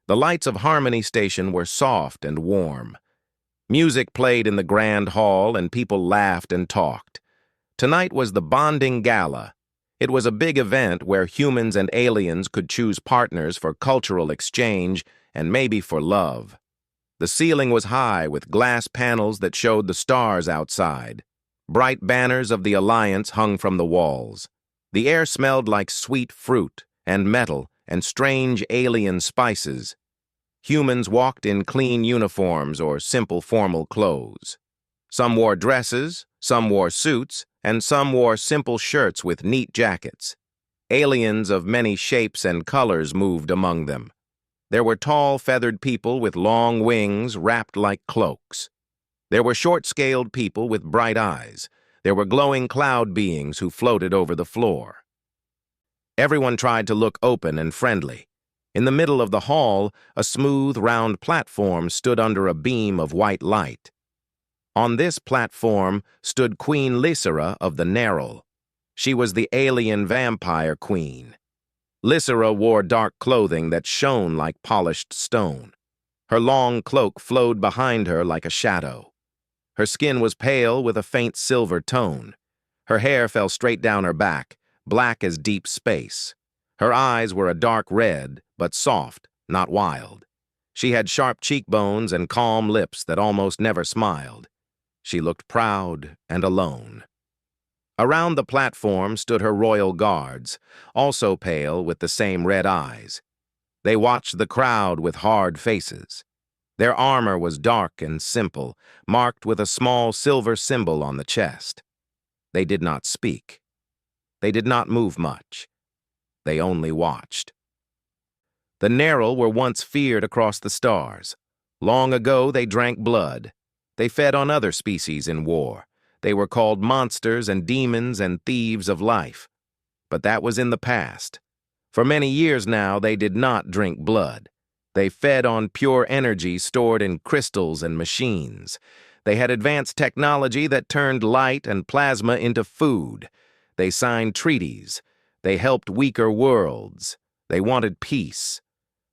The lights of Harmony Station were soft and warm. Music played in the grand hall and people laughed and talked. Tonight was the bonding gala. It was a big event where humans and aliens could choose partners for cultural exchange and maybe for love. The ceiling was high with glass panels that showed the stars outside. Bright banners of the Alliance hung from the walls. The air smelled like sweet fruit and metal and strange alien spices. Humans walked in clean uniforms or simple formal clothes. Some wore dresses, some wore suits, and some wore simple shirts with neat jackets. Aliens of many shapes and colors moved among them. There were tall, feathered people with long wings wrapped like cloaks. There were short-scaled people with bright eyes. There were glowing cloud beings who floated over the floor. Everyone tried to look open and friendly. In the middle of the hall, a smooth, round platform stood under a beam of white light. On this platform stood Queen Lysera of the Nerl. She was the alien vampire queen. Lysera wore dark clothing that shone like polished stone. Her long cloak flowed behind her like a shadow. Her skin was pale with a faint silver tone. Her hair fell straight down her back, black as deep space. Her eyes were a dark red, but soft, not wild. She had sharp cheekbones and calm lips that almost never smiled. She looked proud and alone. Around the platform stood her royal guards, also pale with the same red eyes. They watched the crowd with hard faces. Their armor was dark and simple, marked with a small silver symbol on the chest. They did not speak. They did not move much. They only watched. The Nerl were once feared across the stars. Long ago they drank blood. They fed on other species in war. They were called monsters and demons and thieves of life. But that was in the past. For many years now they did not drink blood. They fed on pure energy stored in crystals and machines. They had advanced technology that turned light and plasma into food. They signed treaties. They helped weaker worlds. They wanted peace.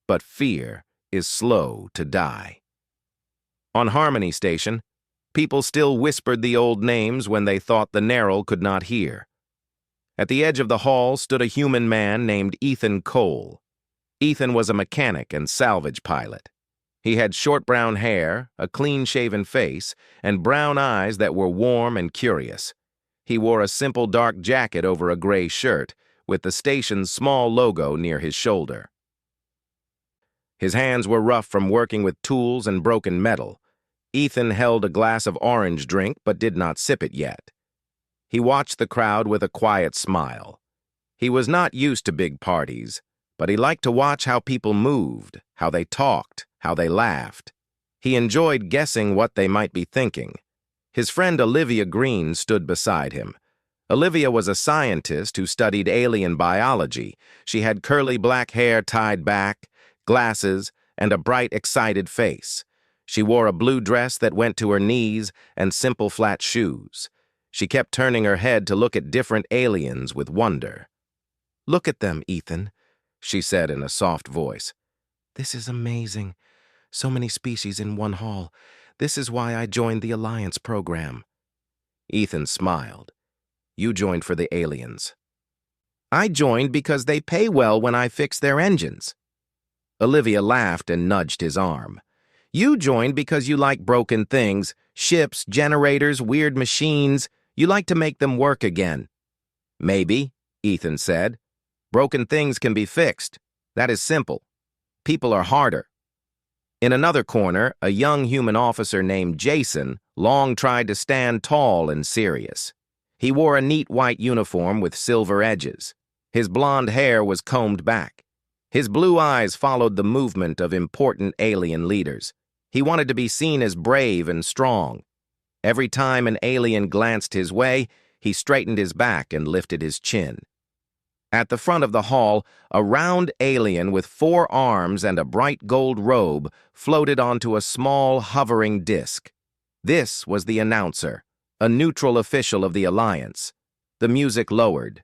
But fear is slow to die. On Harmony Station, people still whispered the old names when they thought the Nerl could not hear. At the edge of the hall stood a human man named Ethan Cole. Ethan was a mechanic and salvage pilot. He had short brown hair, a clean-shaven face, and brown eyes that were warm and curious. He wore a simple dark jacket over a gray shirt, with the station's small logo near his shoulder. His hands were rough from working with tools and broken metal. Ethan held a glass of orange drink but did not sip it yet. He watched the crowd with a quiet smile. He was not used to big parties, but he liked to watch how people moved, how they talked, how they laughed. He enjoyed guessing what they might be thinking. His friend Olivia Green stood beside him. Olivia was a scientist who studied alien biology. She had curly black hair tied back, glasses, and a bright, excited face. She wore a blue dress that went to her knees and simple flat shoes. She kept turning her head to look at different aliens with wonder. "Look at them, Ethan," she said in a soft voice. "This is amazing. So many species in one hall. This is why I joined the Alliance program." Ethan smiled. "You joined for the aliens." "I joined because they pay well when I fix their engines." Olivia laughed and nudged his arm. "You joined because you like broken things, ships, generators, weird machines. You like to make them work again." "Maybe," Ethan said. "Broken things can be fixed. That is simple. People are harder." In another corner, a young human officer named Jason long tried to stand tall and serious. He wore a neat white uniform with silver edges. His blonde hair was combed back. His blue eyes followed the movement of important alien leaders. He wanted to be seen as brave and strong. Every time an alien glanced his way, he straightened his back and lifted his chin. At the front of the hall, a round alien with 4 arms and a bright gold robe floated onto a small, hovering disc. This was the announcer, a neutral official of the Alliance. The music lowered.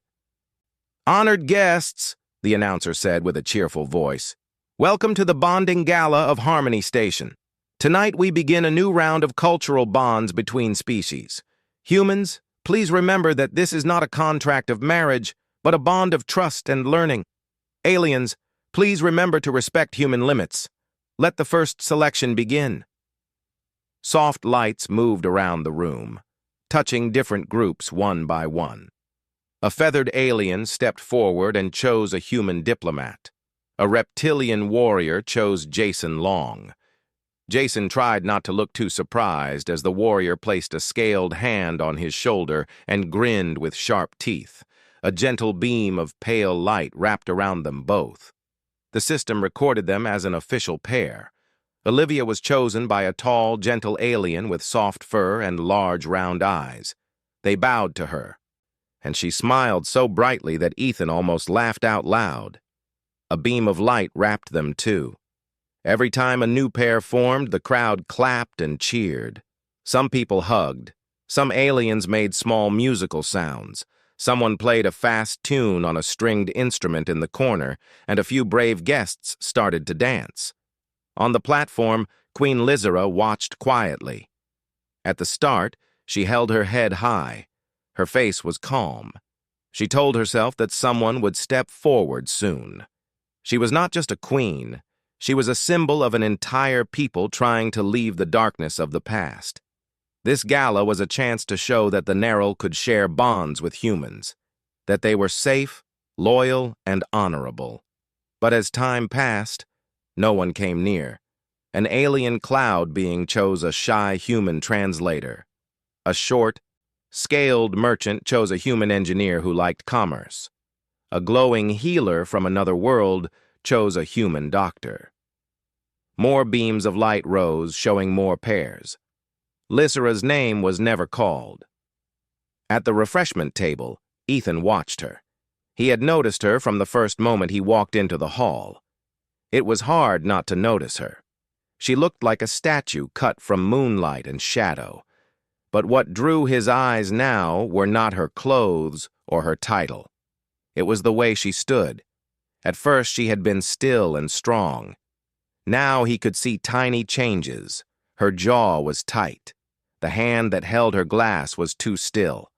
"Honored guests," the announcer said with a cheerful voice, Welcome to the Bonding Gala of Harmony Station. Tonight we begin a new round of cultural bonds between species. Humans, please remember that this is not a contract of marriage, but a bond of trust and learning. Aliens, please remember to respect human limits. Let the first selection begin. Soft lights moved around the room, touching different groups one by one. A feathered alien stepped forward and chose a human diplomat. A reptilian warrior chose Jason Long. Jason tried not to look too surprised as the warrior placed a scaled hand on his shoulder and grinned with sharp teeth. A gentle beam of pale light wrapped around them both. The system recorded them as an official pair. Olivia was chosen by a tall, gentle alien with soft fur and large, round eyes. They bowed to her, and she smiled so brightly that Ethan almost laughed out loud. A beam of light wrapped them too. Every time a new pair formed, the crowd clapped and cheered. Some people hugged. Some aliens made small musical sounds. Someone played a fast tune on a stringed instrument in the corner, and a few brave guests started to dance. On the platform, Queen Lizera watched quietly. At the start, she held her head high. Her face was calm. She told herself that someone would step forward soon. She was not just a queen. She was a symbol of an entire people trying to leave the darkness of the past. This gala was a chance to show that the Nerul could share bonds with humans, that they were safe, loyal, and honorable. But as time passed, no one came near. An alien cloud being chose a shy human translator. A short, scaled merchant chose a human engineer who liked commerce. A glowing healer from another world chose a human doctor. More beams of light rose, showing more pairs. Lysera's name was never called. At the refreshment table, Ethan watched her. He had noticed her from the first moment he walked into the hall. It was hard not to notice her. She looked like a statue cut from moonlight and shadow. But what drew his eyes now were not her clothes or her title. It was the way she stood. At first she had been still and strong. Now he could see tiny changes. Her jaw was tight. The hand that held her glass was too still.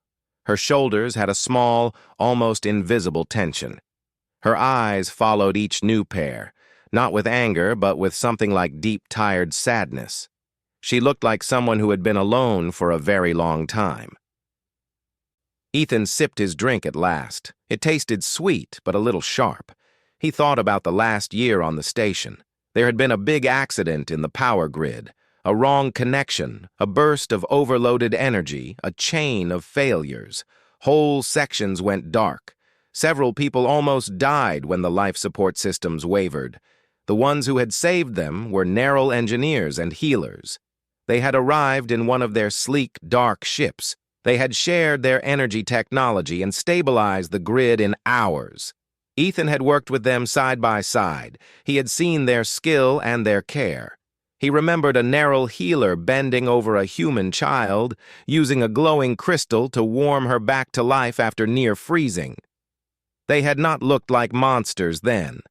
Her shoulders had a small, almost invisible tension. Her eyes followed each new pair, not with anger, but with something like deep, tired sadness. She looked like someone who had been alone for a very long time. Ethan sipped his drink at last. It tasted sweet, but a little sharp. He thought about the last year on the station. There had been a big accident in the power grid, a wrong connection, a burst of overloaded energy, a chain of failures. Whole sections went dark. Several people almost died when the life support systems wavered. The ones who had saved them were Nerul engineers and healers. They had arrived in one of their sleek, dark ships. They had shared their energy technology and stabilized the grid in hours. Ethan had worked with them side by side. He had seen their skill and their care. He remembered a Nerul healer bending over a human child, using a glowing crystal to warm her back to life after near freezing. They had not looked like monsters then.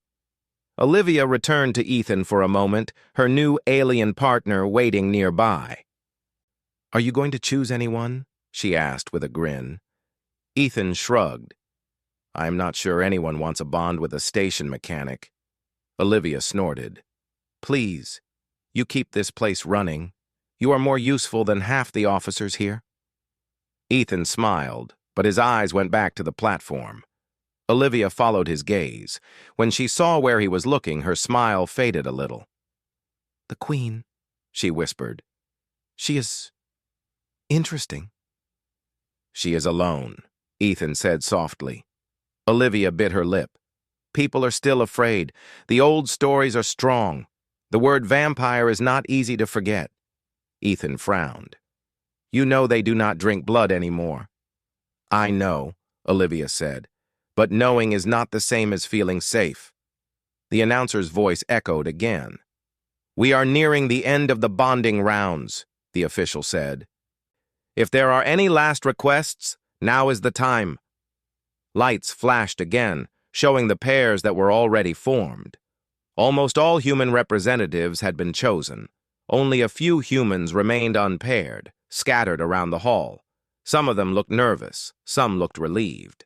Olivia returned to Ethan for a moment, her new alien partner waiting nearby. "Are you going to choose anyone?" she asked with a grin. Ethan shrugged. "I'm not sure anyone wants a bond with a station mechanic." Olivia snorted. "Please, you keep this place running. You are more useful than half the officers here." Ethan smiled, but his eyes went back to the platform. Olivia followed his gaze. When she saw where he was looking, her smile faded a little. "The Queen," she whispered. "She is interesting." "She is alone," Ethan said softly. Olivia bit her lip. "People are still afraid. The old stories are strong. The word vampire is not easy to forget." Ethan frowned. "You know they do not drink blood anymore." "I know," Olivia said. "But knowing is not the same as feeling safe." The announcer's voice echoed again. "We are nearing the end of the bonding rounds," the official said. "If there are any last requests, now is the time." Lights flashed again, showing the pairs that were already formed. Almost all human representatives had been chosen. Only a few humans remained unpaired, scattered around the hall. Some of them looked nervous, some looked relieved.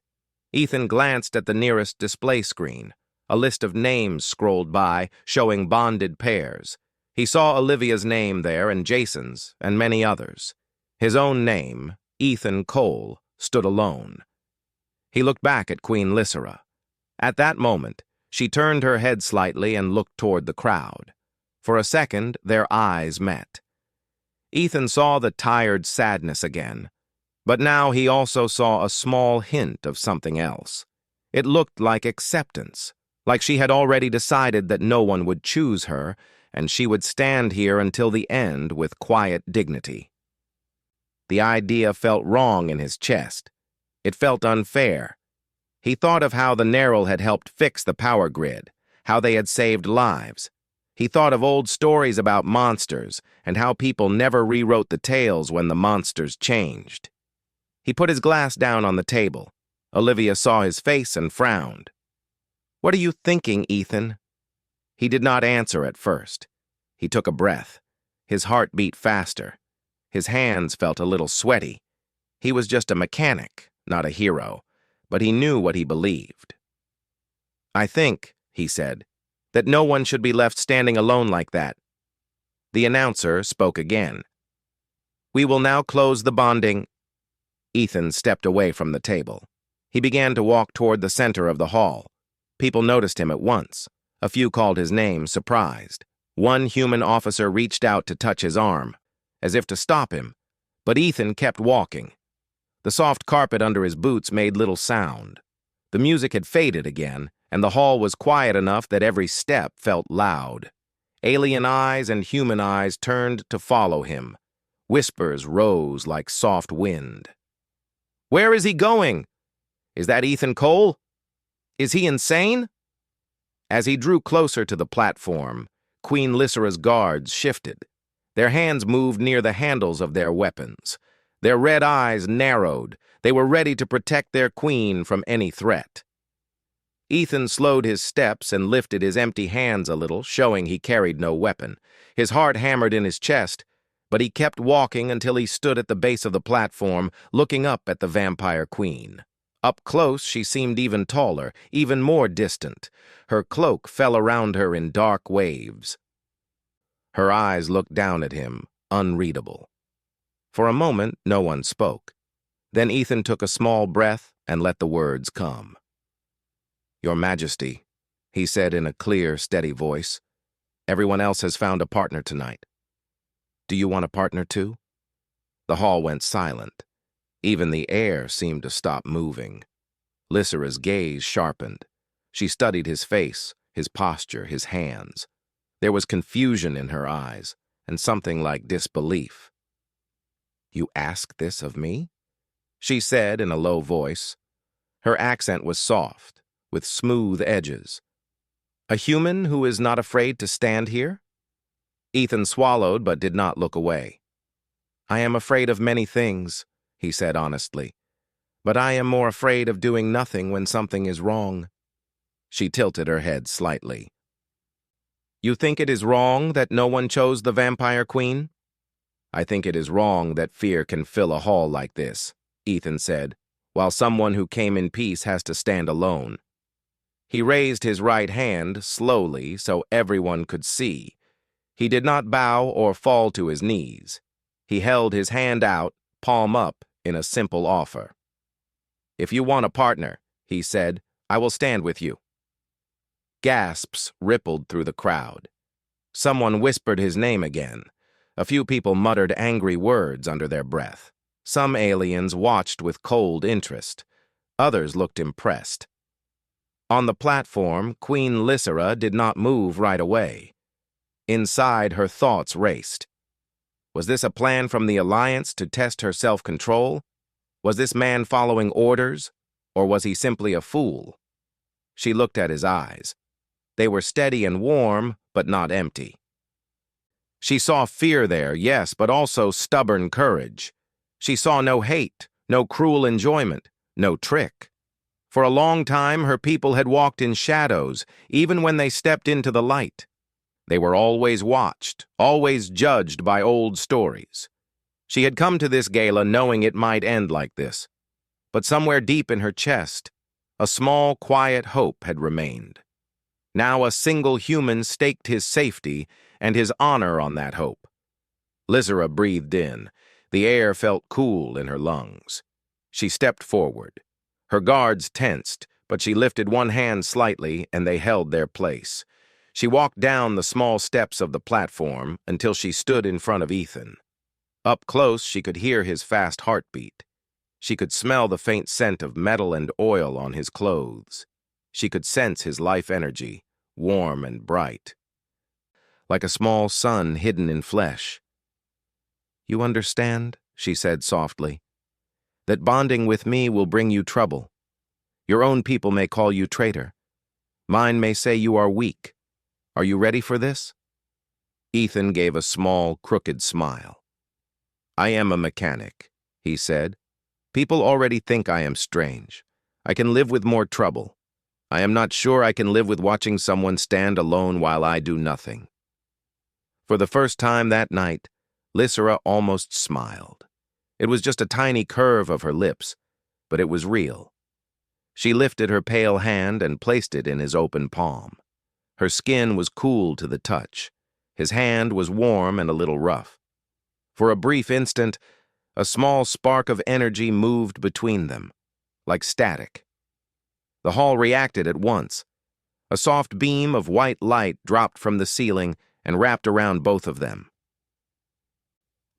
Ethan glanced at the nearest display screen. A list of names scrolled by, showing bonded pairs. He saw Olivia's name there and Jason's, and many others. His own name, Ethan Cole, stood alone. He looked back at Queen Lysera. At that moment, she turned her head slightly and looked toward the crowd. For a second, their eyes met. Ethan saw the tired sadness again, but now he also saw a small hint of something else. It looked like acceptance, like she had already decided that no one would choose her, and she would stand here until the end with quiet dignity. The idea felt wrong in his chest. It felt unfair. He thought of how the Nerul had helped fix the power grid, how they had saved lives. He thought of old stories about monsters and how people never rewrote the tales when the monsters changed. He put his glass down on the table. Olivia saw his face and frowned. "What are you thinking, Ethan?" He did not answer at first. He took a breath. His heart beat faster. His hands felt a little sweaty. He was just a mechanic, not a hero, but he knew what he believed. "I think," he said, "that no one should be left standing alone like that." The announcer spoke again. "We will now close the bonding." Ethan stepped away from the table. He began to walk toward the center of the hall. People noticed him at once. A few called his name, surprised. One human officer reached out to touch his arm, as if to stop him, but Ethan kept walking. The soft carpet under his boots made little sound. The music had faded again, and the hall was quiet enough that every step felt loud. Alien eyes and human eyes turned to follow him. Whispers rose like soft wind. "Where is he going? Is that Ethan Cole? Is he insane?" As he drew closer to the platform, Queen Lysera's guards shifted. Their hands moved near the handles of their weapons. Their red eyes narrowed. They were ready to protect their queen from any threat. Ethan slowed his steps and lifted his empty hands a little, showing he carried no weapon. His heart hammered in his chest, but he kept walking until he stood at the base of the platform, looking up at the vampire queen. Up close, she seemed even taller, even more distant. Her cloak fell around her in dark waves. Her eyes looked down at him, unreadable. For a moment, no one spoke. Then Ethan took a small breath and let the words come. "Your Majesty," he said in a clear, steady voice, "everyone else has found a partner tonight. Do you want a partner too?" The hall went silent. Even the air seemed to stop moving. Lysera's gaze sharpened. She studied his face, his posture, his hands. There was confusion in her eyes, and something like disbelief. "You ask this of me?" she said in a low voice. Her accent was soft, with smooth edges. "A human who is not afraid to stand here?" Ethan swallowed but did not look away. "I am afraid of many things," he said honestly, "but I am more afraid of doing nothing when something is wrong." She tilted her head slightly. "You think it is wrong that no one chose the vampire queen?" "I think it is wrong that fear can fill a hall like this," Ethan said, "while someone who came in peace has to stand alone." He raised his right hand slowly so everyone could see. He did not bow or fall to his knees. He held his hand out, palm up, in a simple offer. "If you want a partner," he said, "I will stand with you." Gasps rippled through the crowd. Someone whispered his name again. A few people muttered angry words under their breath. Some aliens watched with cold interest. Others looked impressed. On the platform, Queen Lysera did not move right away. Inside, her thoughts raced. Was this a plan from the Alliance to test her self-control? Was this man following orders, or was he simply a fool? She looked at his eyes. They were steady and warm, but not empty. She saw fear there, yes, but also stubborn courage. She saw no hate, no cruel enjoyment, no trick. For a long time, her people had walked in shadows, even when they stepped into the light. They were always watched, always judged by old stories. She had come to this gala knowing it might end like this, but somewhere deep in her chest, a small, quiet hope had remained. Now a single human staked his safety and his honor on that hope. Lysera breathed in. The air felt cool in her lungs. She stepped forward. Her guards tensed, but she lifted one hand slightly and they held their place. She walked down the small steps of the platform until she stood in front of Ethan. Up close, she could hear his fast heartbeat. She could smell the faint scent of metal and oil on his clothes. She could sense his life energy, warm and bright, like a small sun hidden in flesh. "You understand," she said softly, "that bonding with me will bring you trouble. Your own people may call you traitor. Mine may say you are weak. Are you ready for this?" Ethan gave a small, crooked smile. "I am a mechanic," he said. "People already think I am strange. I can live with more trouble. I am not sure I can live with watching someone stand alone while I do nothing." For the first time that night, Lysera almost smiled. It was just a tiny curve of her lips, but it was real. She lifted her pale hand and placed it in his open palm. Her skin was cool to the touch. His hand was warm and a little rough. For a brief instant, a small spark of energy moved between them, like static. The hall reacted at once. A soft beam of white light dropped from the ceiling and wrapped around both of them.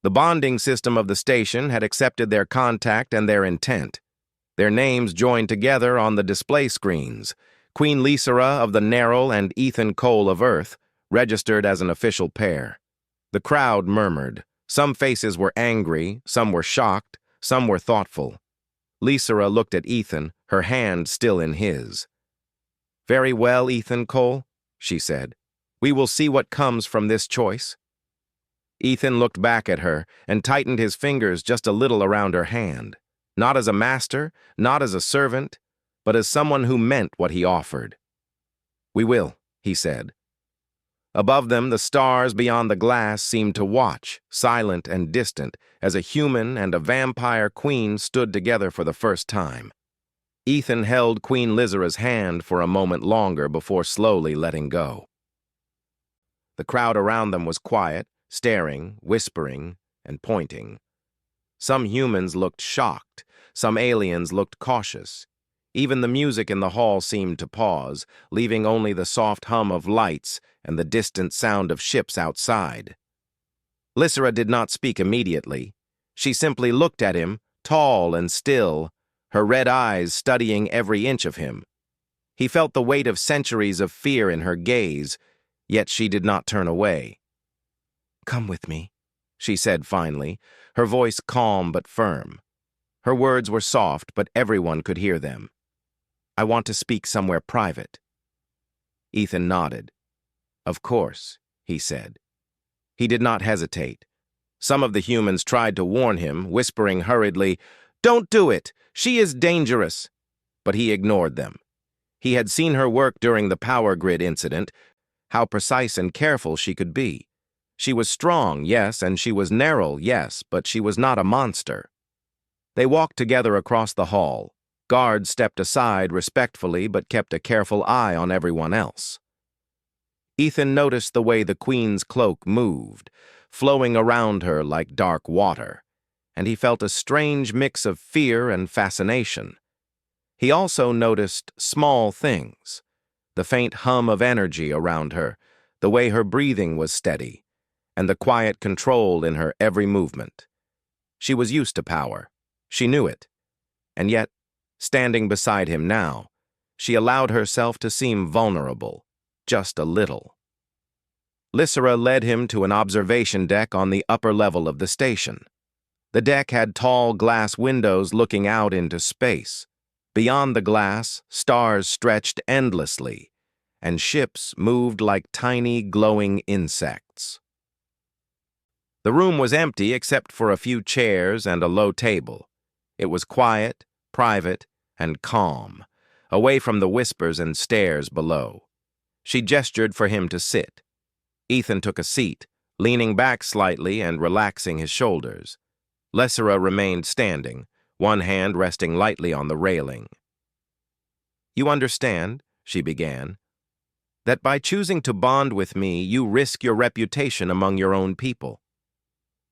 The bonding system of the station had accepted their contact and their intent. Their names joined together on the display screens. Queen Lysera of the Nerl and Ethan Cole of Earth, registered as an official pair. The crowd murmured. Some faces were angry, some were shocked, some were thoughtful. Lysera looked at Ethan, her hand still in his. "Very well, Ethan Cole," she said. "We will see what comes from this choice." Ethan looked back at her and tightened his fingers just a little around her hand. Not as a master, not as a servant, but as someone who meant what he offered. "We will," he said. Above them, the stars beyond the glass seemed to watch, silent and distant, as a human and a vampire queen stood together for the first time. Ethan held Queen Lysera's hand for a moment longer before slowly letting go. The crowd around them was quiet, staring, whispering, and pointing. Some humans looked shocked, some aliens looked cautious. Even the music in the hall seemed to pause, leaving only the soft hum of lights and the distant sound of ships outside. Lysera did not speak immediately. She simply looked at him, tall and still, her red eyes studying every inch of him. He felt the weight of centuries of fear in her gaze, yet she did not turn away. "Come with me," she said finally, her voice calm but firm. Her words were soft, but everyone could hear them. "I want to speak somewhere private." Ethan nodded. "Of course," he said. He did not hesitate. Some of the humans tried to warn him, whispering hurriedly, "Don't do it! She is dangerous!" But he ignored them. He had seen her work during the power grid incident, how precise and careful she could be. She was strong, yes, and she was narrow, yes, but she was not a monster. They walked together across the hall. Guards stepped aside respectfully but kept a careful eye on everyone else. Ethan noticed the way the queen's cloak moved, flowing around her like dark water, and he felt a strange mix of fear and fascination. He also noticed small things, the faint hum of energy around her, the way her breathing was steady, and the quiet control in her every movement. She was used to power. She knew it. And yet, standing beside him now, she allowed herself to seem vulnerable, just a little. Lysera led him to an observation deck on the upper level of the station. The deck had tall glass windows looking out into space. Beyond the glass, stars stretched endlessly, and ships moved like tiny, glowing insects. The room was empty except for a few chairs and a low table. It was quiet, private, and calm, away from the whispers and stares below. She gestured for him to sit. Ethan took a seat, leaning back slightly and relaxing his shoulders. Lysera remained standing, one hand resting lightly on the railing. "You understand," she began, "that by choosing to bond with me, you risk your reputation among your own people.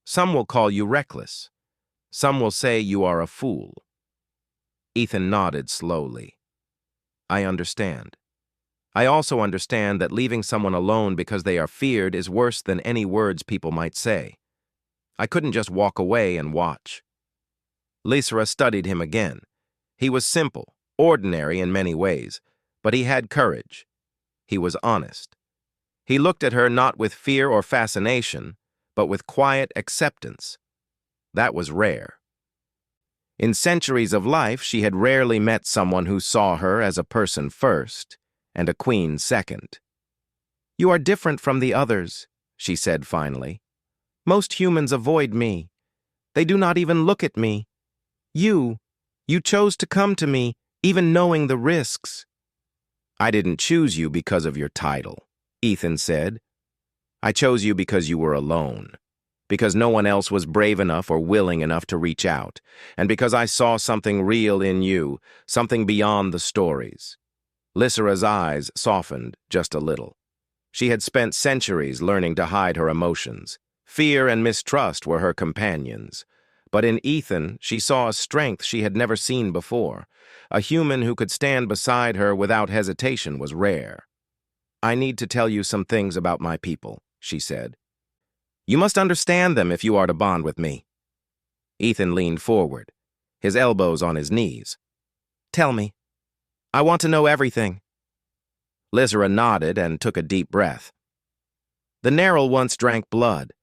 Some will call you reckless. Some will say you are a fool." Ethan nodded slowly. "I understand. I also understand that leaving someone alone because they are feared is worse than any words people might say. I couldn't just walk away and watch." Lysera studied him again. He was simple, ordinary in many ways, but he had courage. He was honest. He looked at her not with fear or fascination, but with quiet acceptance. That was rare. In centuries of life, she had rarely met someone who saw her as a person first and a queen second. "You are different from the others," she said finally. "Most humans avoid me. They do not even look at me. You chose to come to me, even knowing the risks." "I didn't choose you because of your title," Ethan said. "I chose you because you were alone, because no one else was brave enough or willing enough to reach out, and because I saw something real in you, something beyond the stories." Lysera's eyes softened just a little. She had spent centuries learning to hide her emotions. Fear and mistrust were her companions. But in Ethan, she saw a strength she had never seen before. A human who could stand beside her without hesitation was rare. "I need to tell you some things about my people," she said. "You must understand them if you are to bond with me." Ethan leaned forward, his elbows on his knees. "Tell me. I want to know everything." Lysera nodded and took a deep breath. "The Nerul once drank blood.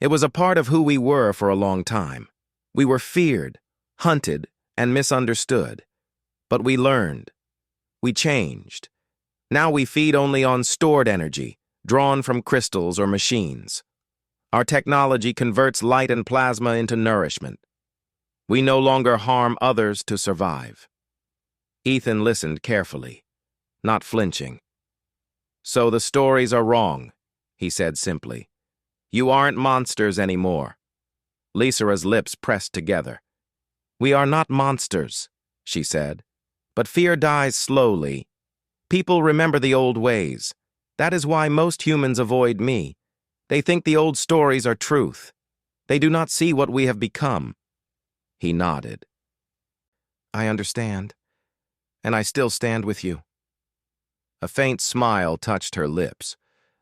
It was a part of who we were for a long time. We were feared, hunted, and misunderstood. But we learned. We changed. Now we feed only on stored energy, drawn from crystals or machines. Our technology converts light and plasma into nourishment. We no longer harm others to survive." Ethan listened carefully, not flinching. "So the stories are wrong," he said simply. "You aren't monsters anymore." Lysera's lips pressed together. "We are not monsters," she said. "But fear dies slowly. People remember the old ways. That is why most humans avoid me. They think the old stories are truth. They do not see what we have become." He nodded. "I understand. And I still stand with you." A faint smile touched her lips,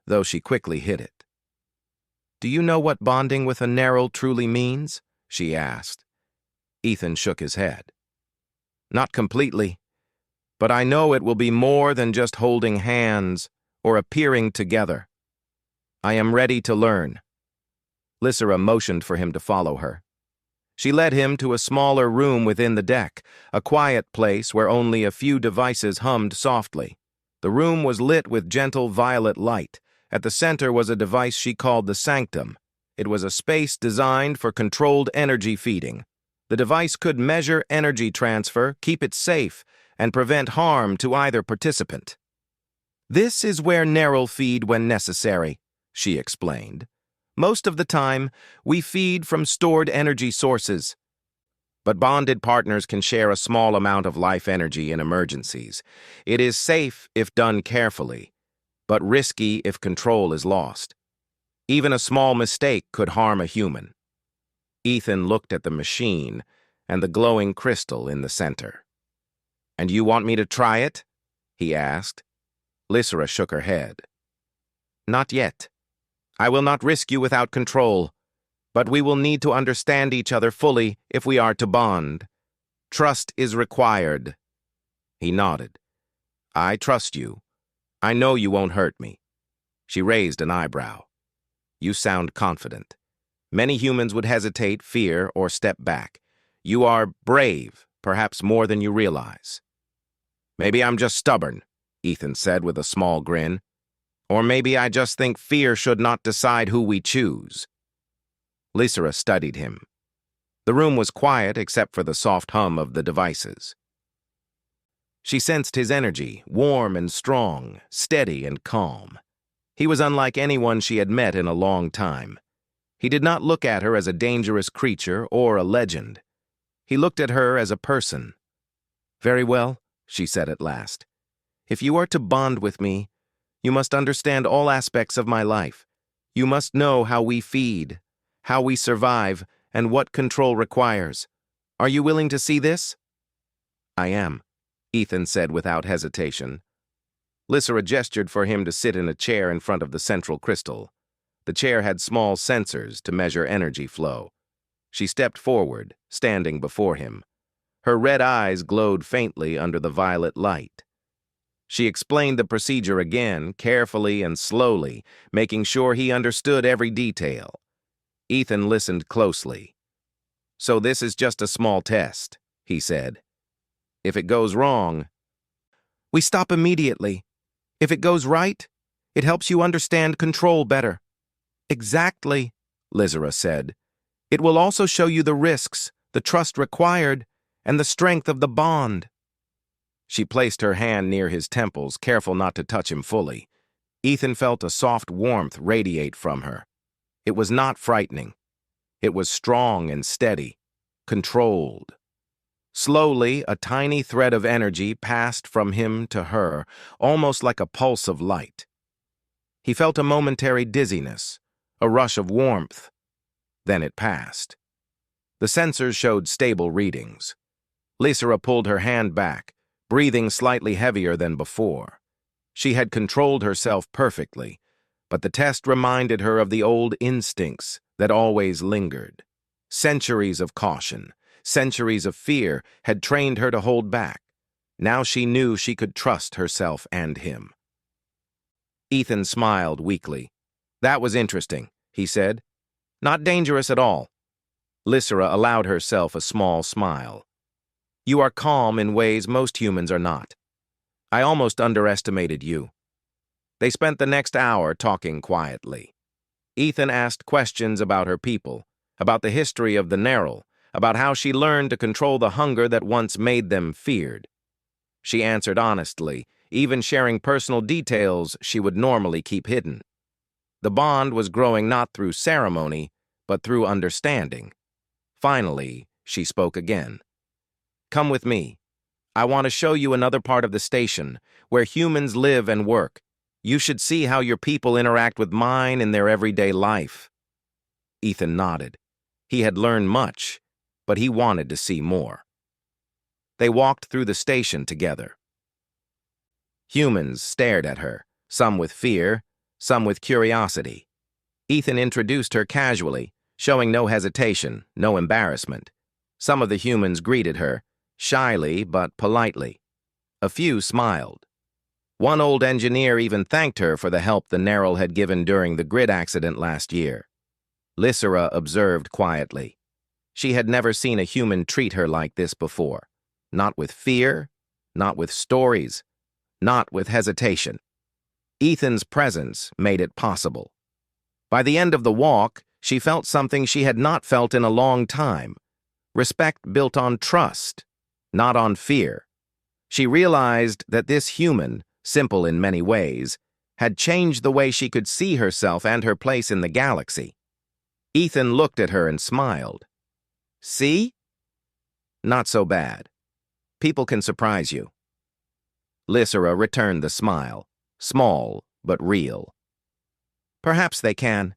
though she quickly hid it. "Do you know what bonding with a Nerul truly means?" she asked. Ethan shook his head. "Not completely, but I know it will be more than just holding hands or appearing together. I am ready to learn." Lysera motioned for him to follow her. She led him to a smaller room within the deck, a quiet place where only a few devices hummed softly. The room was lit with gentle violet light. At the center was a device she called the Sanctum. It was a space designed for controlled energy feeding. The device could measure energy transfer, keep it safe, and prevent harm to either participant. "This is where Nerul feed when necessary," she explained. "Most of the time, we feed from stored energy sources. But bonded partners can share a small amount of life energy in emergencies. It is safe if done carefully, but risky if control is lost. Even a small mistake could harm a human." Ethan looked at the machine and the glowing crystal in the center. "And you want me to try it?" he asked. Lysera shook her head. "Not yet. I will not risk you without control, but we will need to understand each other fully if we are to bond. Trust is required." He nodded. "I trust you. I know you won't hurt me." She raised an eyebrow. "You sound confident. Many humans would hesitate, fear, or step back. You are brave, perhaps more than you realize." "Maybe I'm just stubborn," Ethan said with a small grin. "Or maybe I just think fear should not decide who we choose." Lysera studied him. The room was quiet except for the soft hum of the devices. She sensed his energy, warm and strong, steady and calm. He was unlike anyone she had met in a long time. He did not look at her as a dangerous creature or a legend. He looked at her as a person. "Very well," she said at last. "If you are to bond with me, you must understand all aspects of my life. You must know how we feed, how we survive, and what control requires. Are you willing to see this?" "I am," Ethan said without hesitation. Lysera gestured for him to sit in a chair in front of the central crystal. The chair had small sensors to measure energy flow. She stepped forward, standing before him. Her red eyes glowed faintly under the violet light. She explained the procedure again, carefully and slowly, making sure he understood every detail. Ethan listened closely. "So this is just a small test," he said. "If it goes wrong, we stop immediately. If it goes right, it helps you understand control better." "Exactly," Lysera said. "It will also show you the risks, the trust required, and the strength of the bond." She placed her hand near his temples, careful not to touch him fully. Ethan felt a soft warmth radiate from her. It was not frightening. It was strong and steady, controlled. Slowly, a tiny thread of energy passed from him to her, almost like a pulse of light. He felt a momentary dizziness, a rush of warmth. Then it passed. The sensors showed stable readings. Lysera pulled her hand back, breathing slightly heavier than before. She had controlled herself perfectly, but the test reminded her of the old instincts that always lingered. Centuries of caution, centuries of fear had trained her to hold back. Now she knew she could trust herself and him. Ethan smiled weakly. "That was interesting," he said. "Not dangerous at all." Lysera allowed herself a small smile. "You are calm in ways most humans are not. I almost underestimated you." They spent the next hour talking quietly. Ethan asked questions about her people, about the history of the Nerul, about how she learned to control the hunger that once made them feared. She answered honestly, even sharing personal details she would normally keep hidden. The bond was growing not through ceremony, but through understanding. Finally, she spoke again. "Come with me. I want to show you another part of the station, where humans live and work. You should see how your people interact with mine in their everyday life." Ethan nodded. He had learned much, but he wanted to see more. They walked through the station together. Humans stared at her, some with fear, some with curiosity. Ethan introduced her casually, showing no hesitation, no embarrassment. Some of the humans greeted her, shyly but politely. A few smiled. One old engineer even thanked her for the help the Nerul had given during the grid accident last year. Lysera observed quietly. She had never seen a human treat her like this before. Not with fear, not with stories, not with hesitation. Ethan's presence made it possible. By the end of the walk, she felt something she had not felt in a long time. Respect built on trust, not on fear. She realized that this human, simple in many ways, had changed the way she could see herself and her place in the galaxy. Ethan looked at her and smiled. "See? Not so bad. People can surprise you." Lysera returned the smile, small but real. "Perhaps they can.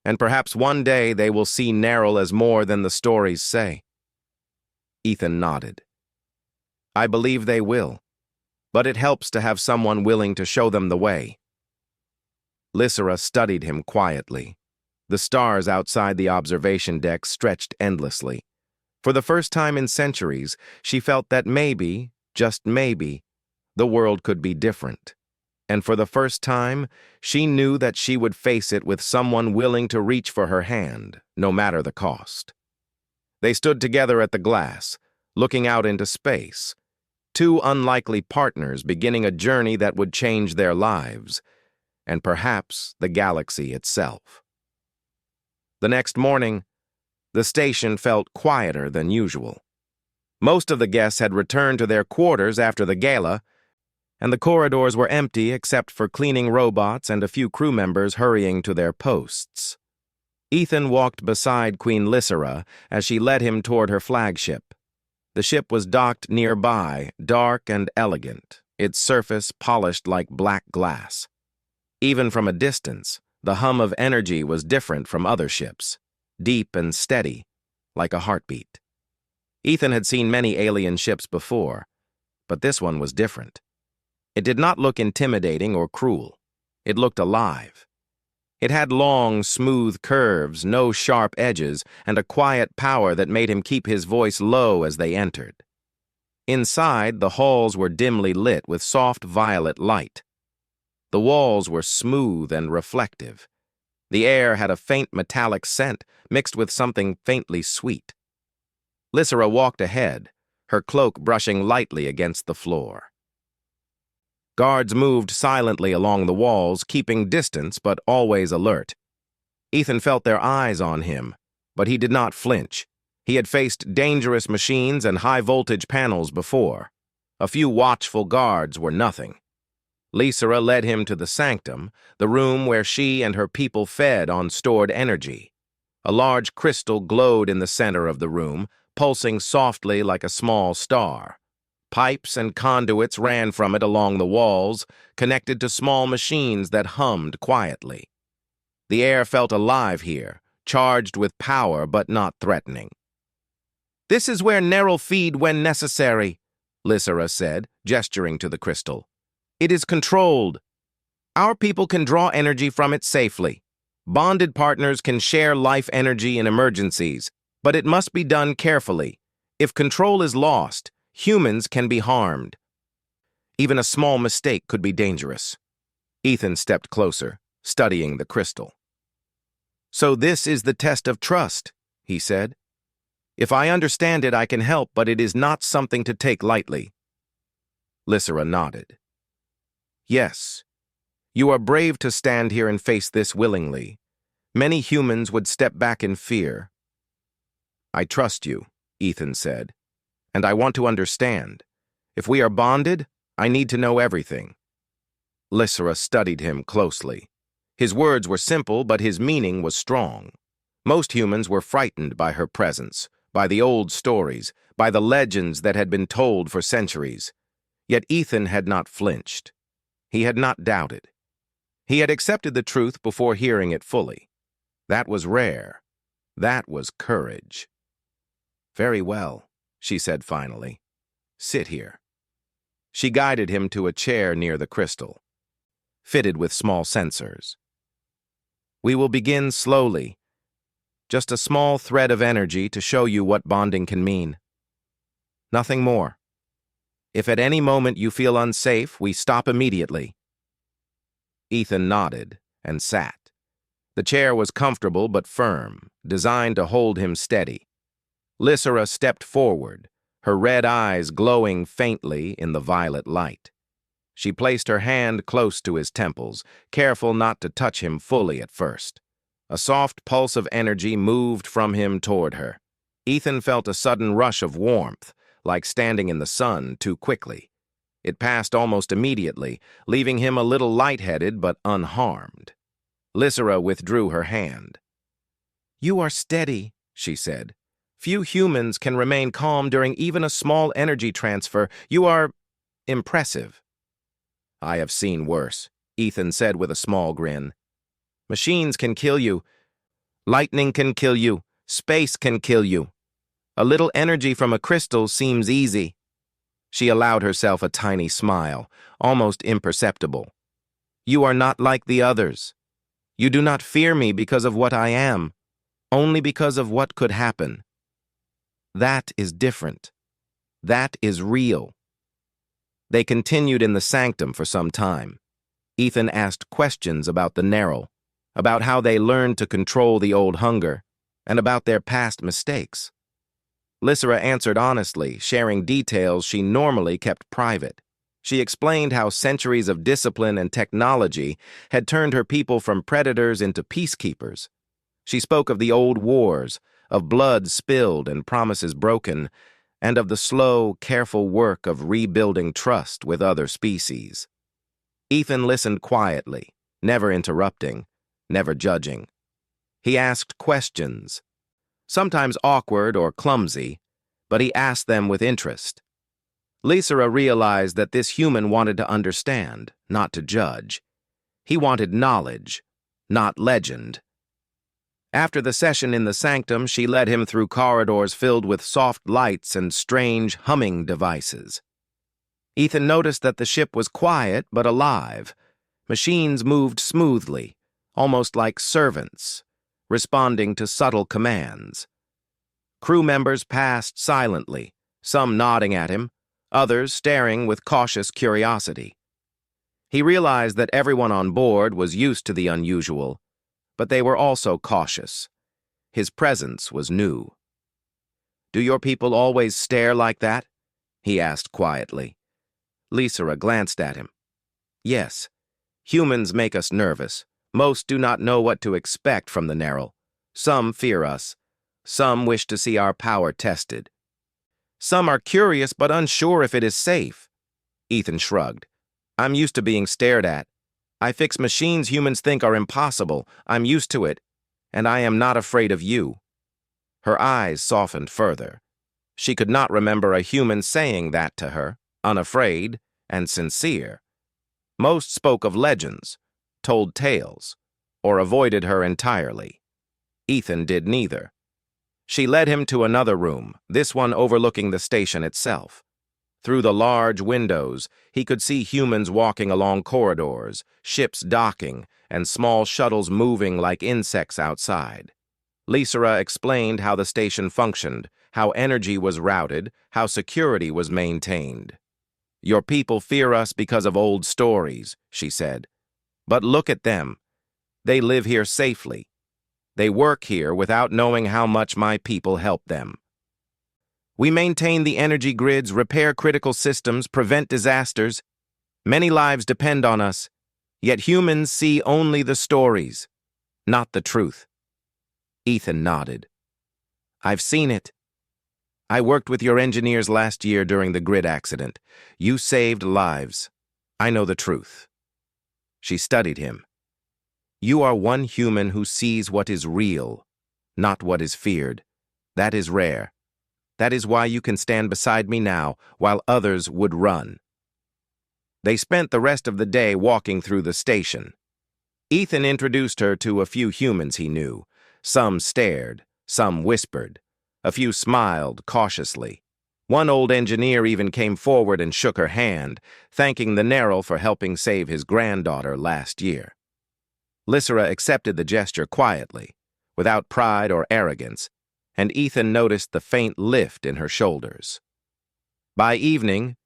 And perhaps one day they will see Nerul as more than the stories say." Ethan nodded. "I believe they will, but it helps to have someone willing to show them the way." Lysera studied him quietly. The stars outside the observation deck stretched endlessly. For the first time in centuries, she felt that maybe, just maybe, the world could be different. And for the first time, she knew that she would face it with someone willing to reach for her hand, no matter the cost. They stood together at the glass, looking out into space, two unlikely partners beginning a journey that would change their lives, and perhaps the galaxy itself. The next morning, the station felt quieter than usual. Most of the guests had returned to their quarters after the gala, and the corridors were empty except for cleaning robots and a few crew members hurrying to their posts. Ethan walked beside Queen Lysera as she led him toward her flagship. The ship was docked nearby, dark and elegant, its surface polished like black glass. Even from a distance, the hum of energy was different from other ships, deep and steady, like a heartbeat. Ethan had seen many alien ships before, but this one was different. It did not look intimidating or cruel. It looked alive. It had long, smooth curves, no sharp edges, and a quiet power that made him keep his voice low as they entered. Inside, the halls were dimly lit with soft violet light. The walls were smooth and reflective. The air had a faint metallic scent mixed with something faintly sweet. Lysera walked ahead, her cloak brushing lightly against the floor. Guards moved silently along the walls, keeping distance but always alert. Ethan felt their eyes on him, but he did not flinch. He had faced dangerous machines and high-voltage panels before. A few watchful guards were nothing. Lysera led him to the sanctum, the room where she and her people fed on stored energy. A large crystal glowed in the center of the room, pulsing softly like a small star. Pipes and conduits ran from it along the walls, connected to small machines that hummed quietly. The air felt alive here, charged with power but not threatening. "This is where Ner'll feed when necessary," Lysera said, gesturing to the crystal. "It is controlled. Our people can draw energy from it safely. Bonded partners can share life energy in emergencies, but it must be done carefully. If control is lost, humans can be harmed. Even a small mistake could be dangerous." Ethan stepped closer, studying the crystal. "So this is the test of trust," he said. "If I understand it, I can help, but it is not something to take lightly." Lysera nodded. "Yes. You are brave to stand here and face this willingly. Many humans would step back in fear." "I trust you," Ethan said. "And I want to understand. If we are bonded, I need to know everything." Lysera studied him closely. His words were simple, but his meaning was strong. Most humans were frightened by her presence, by the old stories, by the legends that had been told for centuries. Yet Ethan had not flinched. He had not doubted. He had accepted the truth before hearing it fully. That was rare. That was courage. "Very well," she said finally. "Sit here." She guided him to a chair near the crystal, fitted with small sensors. "We will begin slowly. Just a small thread of energy to show you what bonding can mean. Nothing more. If at any moment you feel unsafe, we stop immediately." Ethan nodded and sat. The chair was comfortable but firm, designed to hold him steady. Lysera stepped forward, her red eyes glowing faintly in the violet light. She placed her hand close to his temples, careful not to touch him fully at first. A soft pulse of energy moved from him toward her. Ethan felt a sudden rush of warmth, like standing in the sun too quickly. It passed almost immediately, leaving him a little lightheaded but unharmed. Lysera withdrew her hand. "You are steady," she said. "Few humans can remain calm during even a small energy transfer. You are impressive." "I have seen worse," Ethan said with a small grin. "Machines can kill you. Lightning can kill you. Space can kill you. A little energy from a crystal seems easy." She allowed herself a tiny smile, almost imperceptible. "You are not like the others. You do not fear me because of what I am, only because of what could happen. That is different. That is real." They continued in the sanctum for some time. Ethan asked questions about the Ner'll, about how they learned to control the old hunger, and about their past mistakes. Lysera answered honestly, sharing details she normally kept private. She explained how centuries of discipline and technology had turned her people from predators into peacekeepers. She spoke of the old wars, of blood spilled and promises broken, and of the slow, careful work of rebuilding trust with other species. Ethan listened quietly, never interrupting, never judging. He asked questions, sometimes awkward or clumsy, but he asked them with interest. Lysera realized that this human wanted to understand, not to judge. He wanted knowledge, not legend. After the session in the sanctum, she led him through corridors filled with soft lights and strange humming devices. Ethan noticed that the ship was quiet but alive. Machines moved smoothly, almost like servants, responding to subtle commands. Crew members passed silently, some nodding at him, others staring with cautious curiosity. He realized that everyone on board was used to the unusual, but they were also cautious. His presence was new. "Do your people always stare like that?" he asked quietly. Lysera glanced at him. "Yes. Humans make us nervous. Most do not know what to expect from the Nerl. Some fear us. Some wish to see our power tested. Some are curious but unsure if it is safe." Ethan shrugged. "I'm used to being stared at. I fix machines humans think are impossible. I'm used to it, and I am not afraid of you." Her eyes softened further. She could not remember a human saying that to her, unafraid and sincere. Most spoke of legends, told tales, or avoided her entirely. Ethan did neither. She led him to another room, this one overlooking the station itself. Through the large windows, he could see humans walking along corridors, ships docking, and small shuttles moving like insects outside. Lysera explained how the station functioned, how energy was routed, how security was maintained. "Your people fear us because of old stories," she said. "But look at them. They live here safely. They work here without knowing how much my people help them. We maintain the energy grids, repair critical systems, prevent disasters. Many lives depend on us, yet humans see only the stories, not the truth." Ethan nodded. "I've seen it. I worked with your engineers last year during the grid accident. You saved lives. I know the truth." She studied him. "You are one human who sees what is real, not what is feared. That is rare. That is why you can stand beside me now, while others would run." They spent the rest of the day walking through the station. Ethan introduced her to a few humans he knew. Some stared, some whispered. A few smiled cautiously. One old engineer even came forward and shook her hand, thanking the Nerl for helping save his granddaughter last year. Lysera accepted the gesture quietly, without pride or arrogance, and Ethan noticed the faint lift in her shoulders. By evening,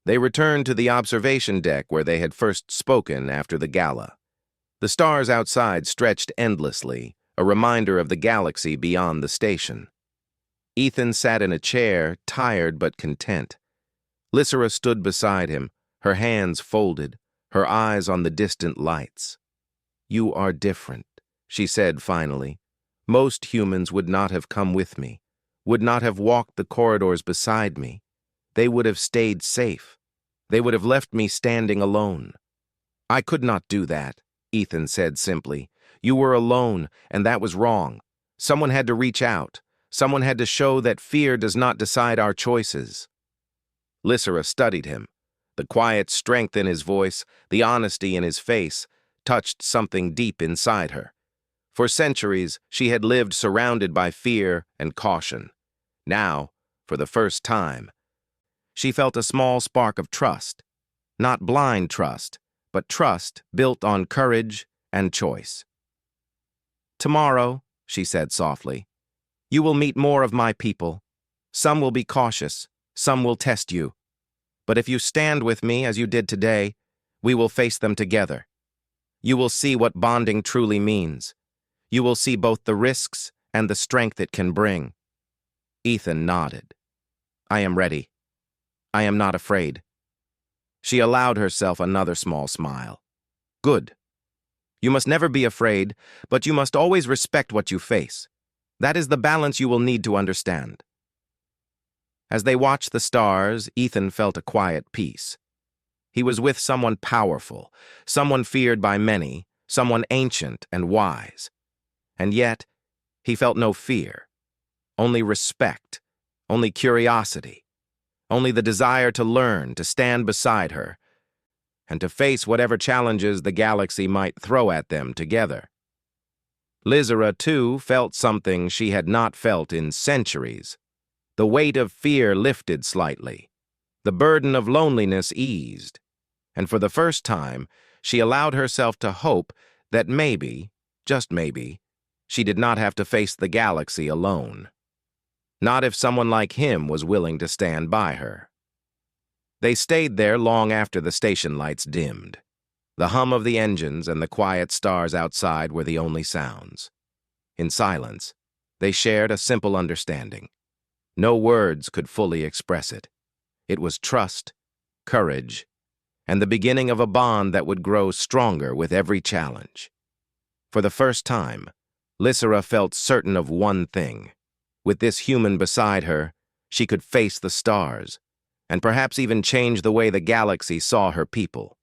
they returned to the observation deck where they had first spoken after the gala. The stars outside stretched endlessly, a reminder of the galaxy beyond the station. Ethan sat in a chair, tired but content. Lysera stood beside him, her hands folded, her eyes on the distant lights. "You are different," she said finally. "Most humans would not have come with me, would not have walked the corridors beside me. They would have stayed safe. They would have left me standing alone." "I could not do that," Ethan said simply. "You were alone, and that was wrong. Someone had to reach out. Someone had to show that fear does not decide our choices." Lysera studied him. The quiet strength in his voice, the honesty in his face, touched something deep inside her. For centuries, she had lived surrounded by fear and caution. Now, for the first time, she felt a small spark of trust. Not blind trust, but trust built on courage and choice. "Tomorrow," she said softly, "you will meet more of my people. Some will be cautious, some will test you. But if you stand with me as you did today, we will face them together. You will see what bonding truly means. You will see both the risks and the strength it can bring." Ethan nodded. "I am ready. I am not afraid." She allowed herself another small smile. "Good. You must never be afraid, but you must always respect what you face. That is the balance you will need to understand." As they watched the stars, Ethan felt a quiet peace. He was with someone powerful, someone feared by many, someone ancient and wise. And yet, he felt no fear, only respect, only curiosity, only the desire to learn, to stand beside her, and to face whatever challenges the galaxy might throw at them together. Lysera, too, felt something she had not felt in centuries. The weight of fear lifted slightly. The burden of loneliness eased. And for the first time, she allowed herself to hope that maybe, just maybe, she did not have to face the galaxy alone. Not if someone like him was willing to stand by her. They stayed there long after the station lights dimmed. The hum of the engines and the quiet stars outside were the only sounds. In silence, they shared a simple understanding. No words could fully express it. It was trust, courage, and the beginning of a bond that would grow stronger with every challenge. For the first time, Lysera felt certain of one thing. With this human beside her, she could face the stars, and perhaps even change the way the galaxy saw her people.